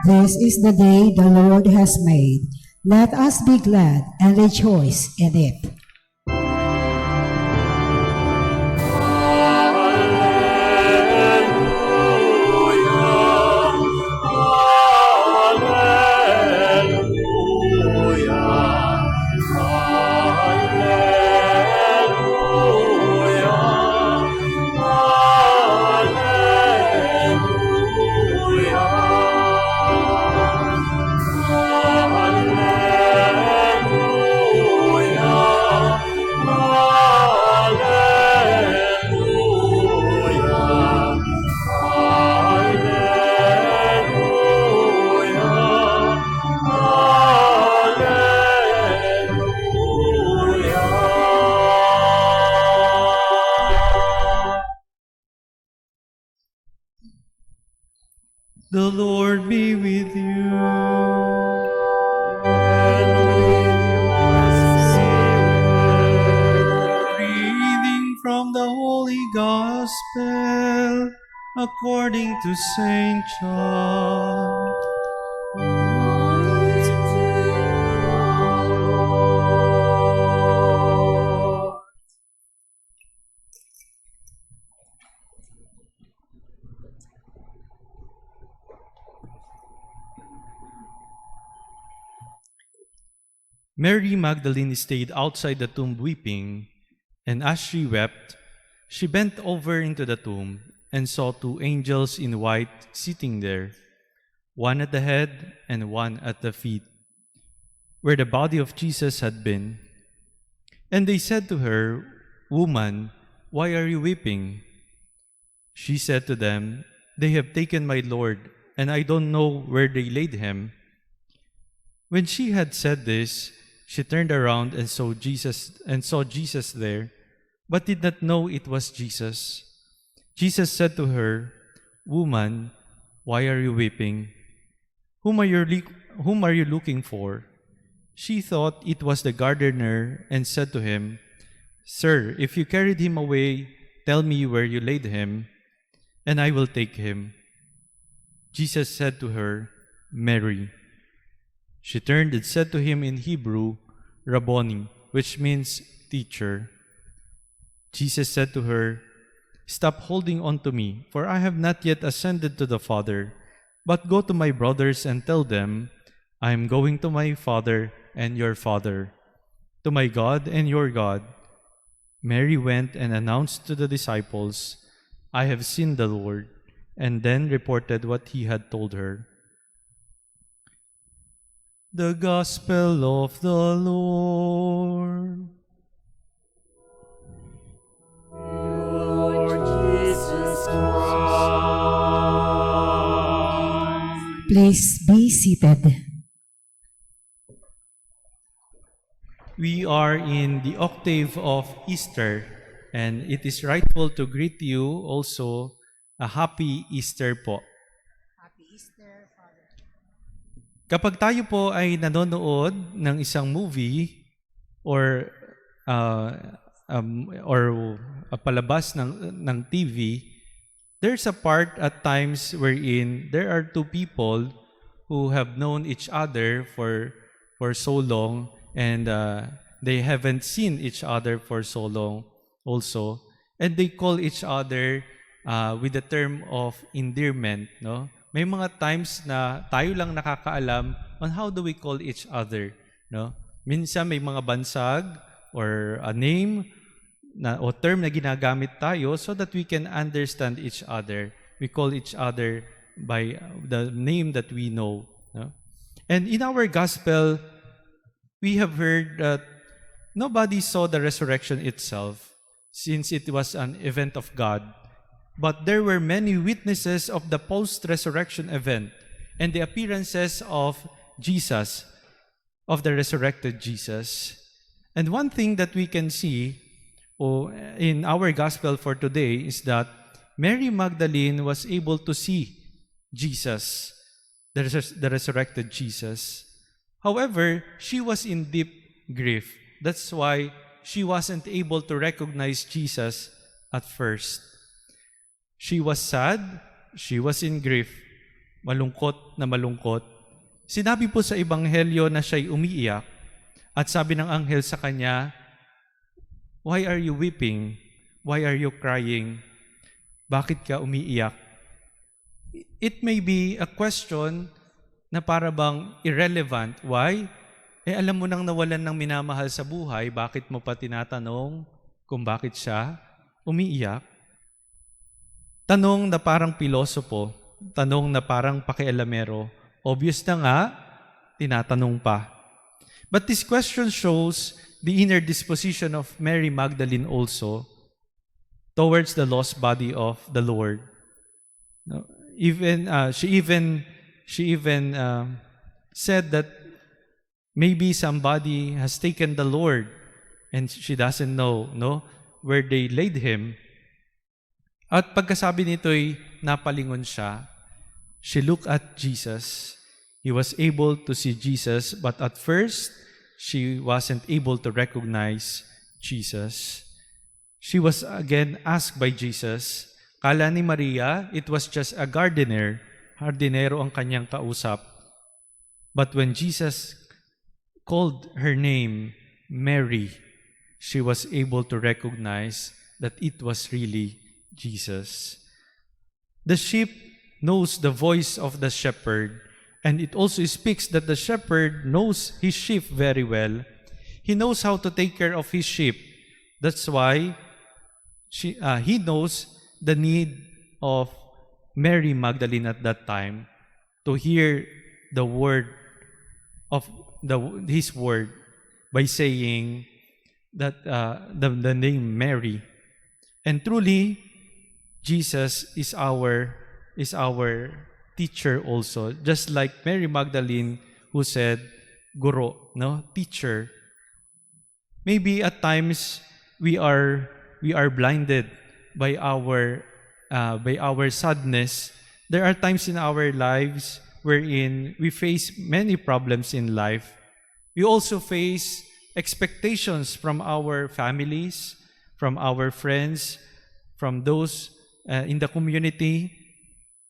This is the day the Lord has made. Let us be glad and rejoice in it. The Lord be with you. Reading from the Holy Gospel according to Saint John. Mary Magdalene stayed outside the tomb weeping, and as she wept, she bent over into the tomb and saw two angels in white sitting there, one at the head and one at the feet, where the body of Jesus had been. And they said to her, "Woman, why are you weeping?" She said to them, "They have taken my Lord, and I don't know where they laid him." When she had said this, she turned around and saw Jesus there, but did not know it was Jesus. Jesus said to her, "Woman, why are you weeping? Whom are you looking for?" She thought it was the gardener and said to him, "Sir, if you carried him away, tell me where you laid him, and I will take him." Jesus said to her, "Mary." She turned and said to him in Hebrew, "Rabboni," which means teacher. Jesus said to her, "Stop holding on to me, for I have not yet ascended to the Father. But go to my brothers and tell them, I am going to my Father and your Father, to my God and your God." Mary went and announced to the disciples, "I have seen the Lord," and then reported what he had told her. The Gospel of the Lord. Lord Jesus Christ. Please be seated. We are in the octave of Easter, and it is rightful to greet you also a happy Easter po. Happy Easter, Father. Kapag tayo po ay nanonood ng isang movie or palabas ng TV, there's a part at times wherein there are two people who have known each other for so long, and they haven't seen each other for so long also, and they call each other with the term of endearment, no? May mga times na tayo lang nakakaalam on how do we call each other, no? Minsan may mga bansag or a name o term na ginagamit tayo so that we can understand each other. We call each other by the name that we know, no? And in our gospel, we have heard that nobody saw the resurrection itself, since it was an event of God. But there were many witnesses of the post-resurrection event and the appearances of Jesus, of the resurrected Jesus. And one thing that we can see in our gospel for today is that Mary Magdalene was able to see Jesus, the resurrected Jesus. However, she was in deep grief. That's why she wasn't able to recognize Jesus at first. She was sad, she was in grief, malungkot na malungkot. Sinabi po sa Ebanghelyo na siya'y umiiyak at sabi ng anghel sa kanya, "Why are you weeping? Why are you crying? Bakit ka umiiyak?" It may be a question na para bang irrelevant. Why? Alam mo nang nawalan ng minamahal sa buhay, bakit mo pa tinatanong kung bakit siya umiiyak? Tanong na parang pilosopo, tanong na parang pakialamero. Obvious na nga, tinatanong pa. But this question shows the inner disposition of Mary Magdalene also towards the lost body of the Lord. No, she even said that maybe somebody has taken the Lord and she doesn't know, where they laid him. At pagkasabi nito'y napalingon siya, she looked at Jesus. He was able to see Jesus, but at first, she wasn't able to recognize Jesus. She was again asked by Jesus. Kala ni Maria, it was just a gardener. Hardinero ang kanyang kausap. But when Jesus called her name, Mary, she was able to recognize that it was really Jesus. The sheep knows the voice of the shepherd, and it also speaks that the shepherd knows his sheep very well. He knows how to take care of his sheep. That's why he knows the need of Mary Magdalene at that time to hear the word of his word by saying that the name Mary. And truly, Jesus is our teacher also, just like Mary Magdalene who said, "Guro," teacher. Maybe at times we are blinded by our sadness. There are times in our lives wherein we face many problems in life. We also face expectations from our families, from our friends, from those in the community,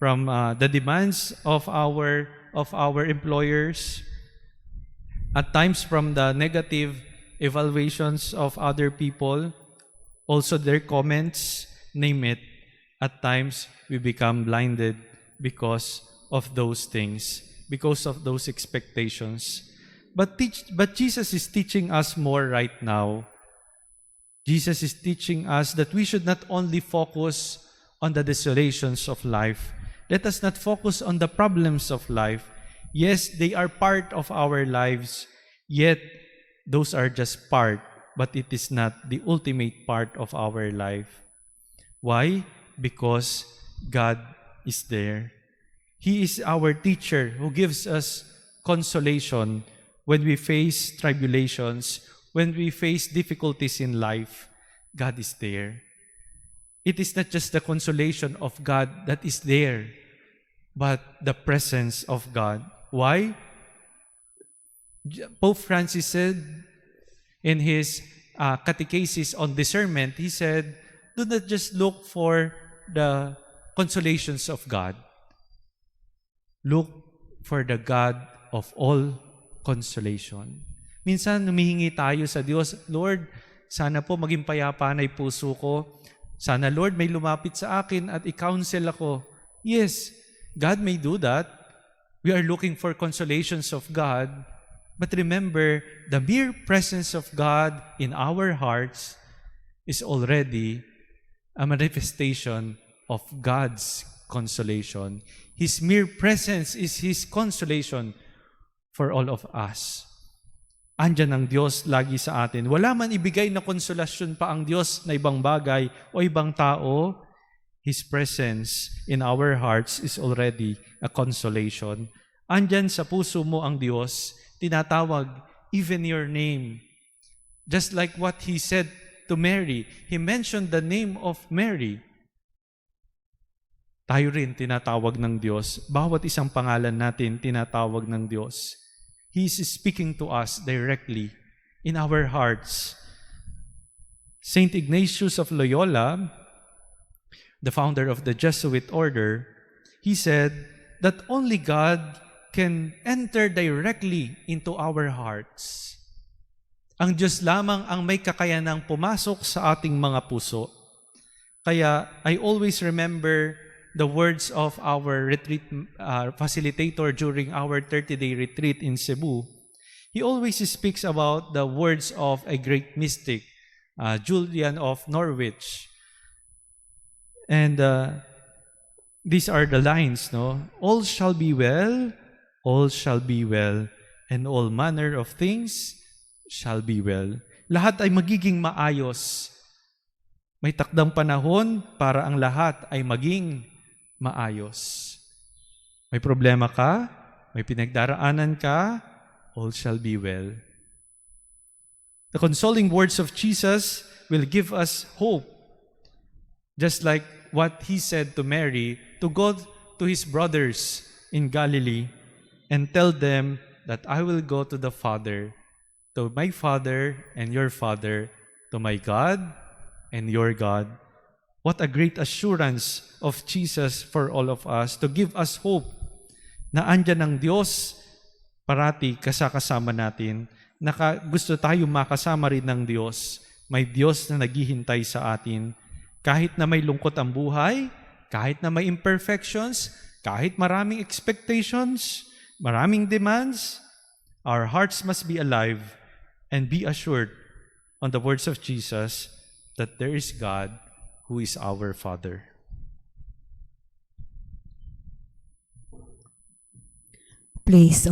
from the demands of our employers, at times from the negative evaluations of other people, also their comments, name it. At times we become blinded because of those things, because of those expectations. But Jesus is teaching us more right now. Jesus is teaching us that we should not only focus on the desolations of life. Let us not focus on the problems of life. Yes, they are part of our lives, yet those are just part, but it is not the ultimate part of our life. Why? Because God is there. He is our teacher who gives us consolation when we face tribulations, when we face difficulties in life. God is there. It is not just the consolation of God that is there, but the presence of God. Why? Pope Francis said in his catechesis on discernment, he said, do not just look for the consolations of God. Look for the God of all consolation. Minsan, humihingi tayo sa Diyos, Lord, sana po maging payapa na puso ko. Sana, Lord, may lumapit sa akin at i-counsel ako. Yes, God may do that. We are looking for consolations of God. But remember, the mere presence of God in our hearts is already a manifestation of God's consolation. His mere presence is His consolation for all of us. Andyan ang Diyos lagi sa atin. Wala man ibigay na konsolasyon pa ang Diyos na ibang bagay o ibang tao, His presence in our hearts is already a consolation. Andyan sa puso mo ang Diyos, tinatawag even your name. Just like what He said to Mary, He mentioned the name of Mary. Tayo rin tinatawag ng Diyos. Bawat isang pangalan natin tinatawag ng Diyos. He is speaking to us directly in our hearts. Saint Ignatius of Loyola, the founder of the Jesuit order, he said that only God can enter directly into our hearts. Ang Diyos lamang ang may kakayanang pumasok sa ating mga puso. Kaya I always remember the words of our retreat facilitator during our 30-day retreat in Cebu. He always speaks about the words of a great mystic, Julian of Norwich. And these are the lines, no? All shall be well, and all manner of things shall be well. Lahat ay magiging maayos. May takdang panahon para ang lahat ay maging maayos. May problema ka, may pinagdaraanan ka, all shall be well. The consoling words of Jesus will give us hope. Just like what he said to Mary, to go to his brothers in Galilee and tell them that I will go to the Father, to my Father and your Father, to my God and your God. What a great assurance of Jesus for all of us, to give us hope na andyan ang Diyos parati kasama natin. Gusto tayo makasama rin ng Diyos. May Diyos na naghihintay sa atin. Kahit na may lungkot ang buhay, kahit na may imperfections, kahit maraming expectations, maraming demands, our hearts must be alive and be assured on the words of Jesus that there is God who is our Father. Please